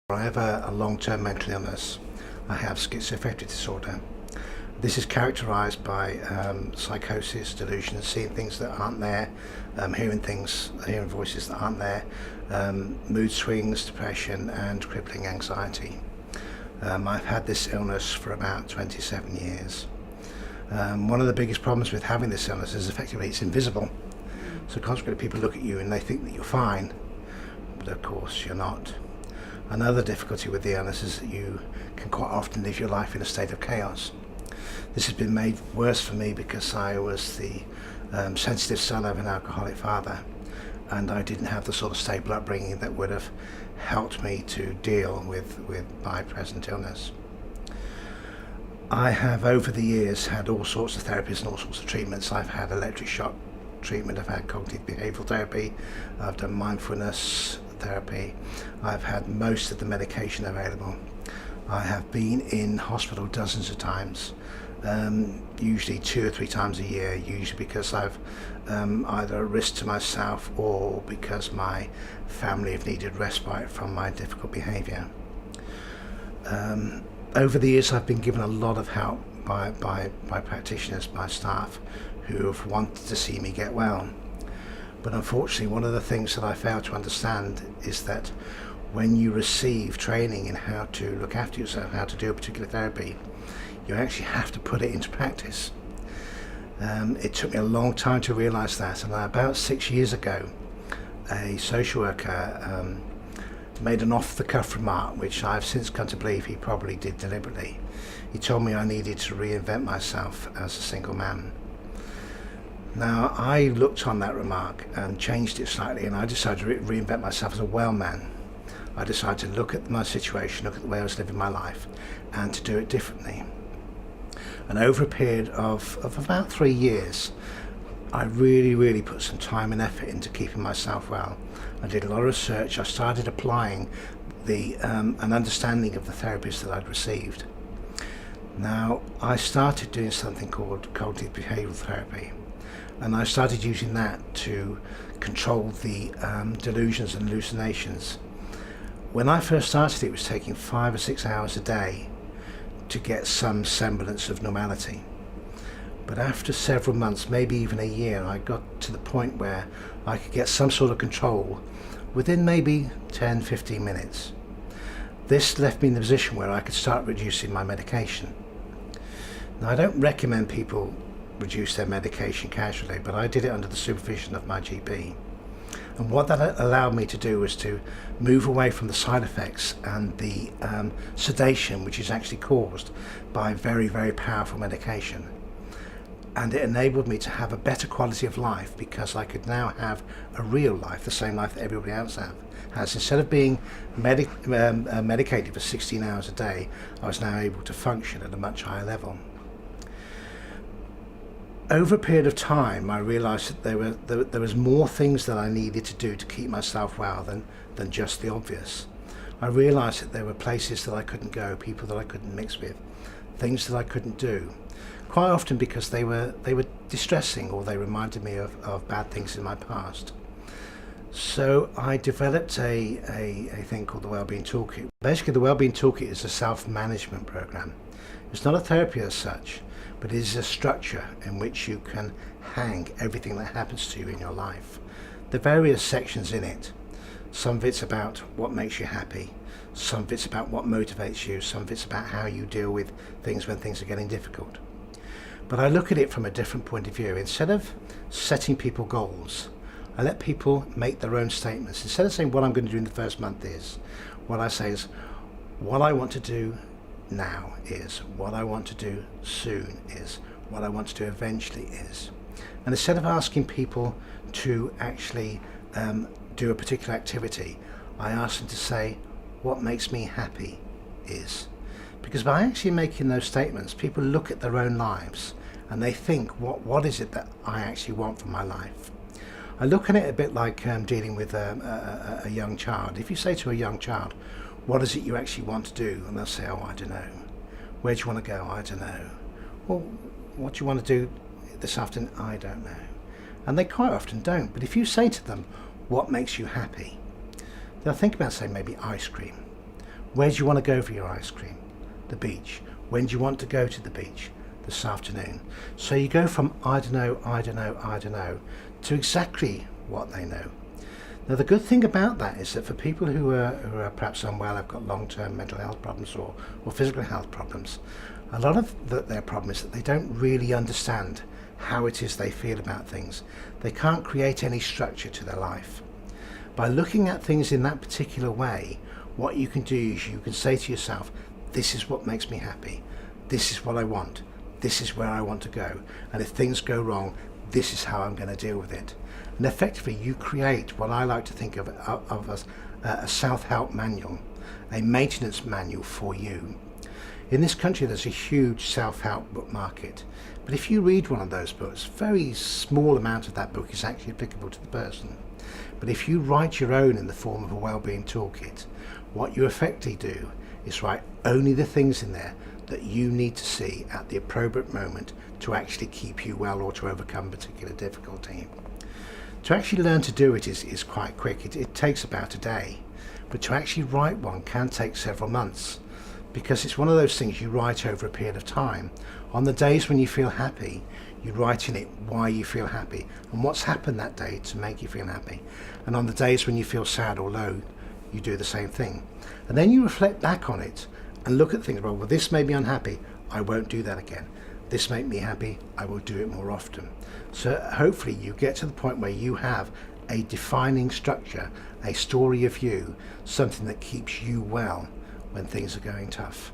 I have a long-term mental illness. I have schizoaffective disorder. This is characterized by psychosis, delusions, seeing things that aren't there, hearing voices that aren't there, mood swings, depression, and crippling anxiety. I've had this illness for about 27 years. One of the biggest problems with having this illness is effectively it's invisible. So consequently people look at you and they think that you're fine, but of course you're not. Another difficulty with the illness is that you can quite often live your life in a state of chaos. This has been made worse for me because I was the sensitive son of an alcoholic father, and I didn't have the sort of stable upbringing that would have helped me to deal with my present illness. I have over the years had all sorts of therapies and all sorts of treatments. I've had electric shock treatment, I've had cognitive behavioural therapy, I've done mindfulness therapy, I've had most of the medication available. I have been in hospital dozens of times, usually 2 or 3 times a year, usually because I've either risked to myself or because my family have needed respite from my difficult behaviour. Over the years I've been given a lot of help by practitioners, by staff who have wanted to see me get well. But unfortunately, one of the things that I fail to understand is that when you receive training in how to look after yourself, how to do a particular therapy, you actually have to put it into practice. It took me a long time to realise that, and about 6 years ago, a social worker made an off-the-cuff remark, which I've since come to believe he probably did deliberately. He told me I needed to reinvent myself as a single man. Now, I looked on that remark and changed it slightly, and I decided to reinvent myself as a well man. I decided to look at my situation, look at the way I was living my life, and to do it differently. And over a period of about 3 years, I really put some time and effort into keeping myself well. I did a lot of research. I started applying an understanding of the therapies that I'd received. Now, I started doing something called cognitive behavioural therapy, and I started using that to control the delusions and hallucinations. When I first started, it was taking 5 or 6 hours a day to get some semblance of normality. But after several months, maybe even a year, I got to the point where I could get some sort of control within maybe 10-15 minutes. This left me in the position where I could start reducing my medication. Now, I don't recommend people reduce their medication casually, but I did it under the supervision of my GP. And what that allowed me to do was to move away from the side effects and the sedation which is actually caused by very powerful medication. And it enabled me to have a better quality of life because I could now have a real life, the same life that everybody else has. Instead of being medicated for 16 hours a day, I was now able to function at a much higher level. Over a period of time, I realised that there was more things that I needed to do to keep myself well than just the obvious. I realised that there were places that I couldn't go, people that I couldn't mix with, things that I couldn't do, quite often because they were distressing or they reminded me of bad things in my past. So I developed a thing called the Wellbeing Toolkit. Basically, the Wellbeing Toolkit is a self-management program. It's not a therapy as such, but it is a structure in which you can hang everything that happens to you in your life. The various sections in it, some of it's about what makes you happy, some of it's about what motivates you, some of it's about how you deal with things when things are getting difficult. But I look at it from a different point of view. Instead of setting people goals, I let people make their own statements. Instead of saying what I'm going to do in the first month is, what I say is, what I want to do now is, what I want to do soon is, what I want to do eventually is. And instead of asking people to actually do a particular activity, I ask them to say, what makes me happy is. Because by actually making those statements, people look at their own lives and they think, what is it that I actually want from my life? I look at it a bit like dealing with a young child. If you say to a young child, what is it you actually want to do? And they'll say, oh, I don't know. Where do you want to go? I don't know. Well, what do you want to do this afternoon? I don't know. And they quite often don't. But if you say to them, what makes you happy? They'll think about, say, maybe ice cream. Where do you want to go for your ice cream? The beach. When do you want to go to the beach? This afternoon. So you go from I don't know to exactly what they know. Now the good thing about that is that for people who are perhaps unwell, have got long-term mental health problems or physical health problems, a lot of their problem is that they don't really understand how it is they feel about things. They can't create any structure to their life. By looking at things in that particular way, what you can do is you can say to yourself, this is what makes me happy, this is what I want, this is where I want to go, and if things go wrong, this is how I'm going to deal with it. And effectively you create what I like to think of as a self-help manual, a maintenance manual for you. In this country there's a huge self-help book market, but if you read one of those books, a very small amount of that book is actually applicable to the person. But if you write your own in the form of a wellbeing toolkit, what you effectively do is write only the things in there that you need to see at the appropriate moment to actually keep you well or to overcome particular difficulty. To actually learn to do it is quite quick. It takes about a day, but to actually write one can take several months, because it's one of those things you write over a period of time. On the days when you feel happy, you write in it why you feel happy and what's happened that day to make you feel happy. And on the days when you feel sad or low, you do the same thing. And then you reflect back on it and look at things, well, this made me unhappy, I won't do that again. This made me happy, I will do it more often. So hopefully you get to the point where you have a defining structure, a story of you, something that keeps you well when things are going tough.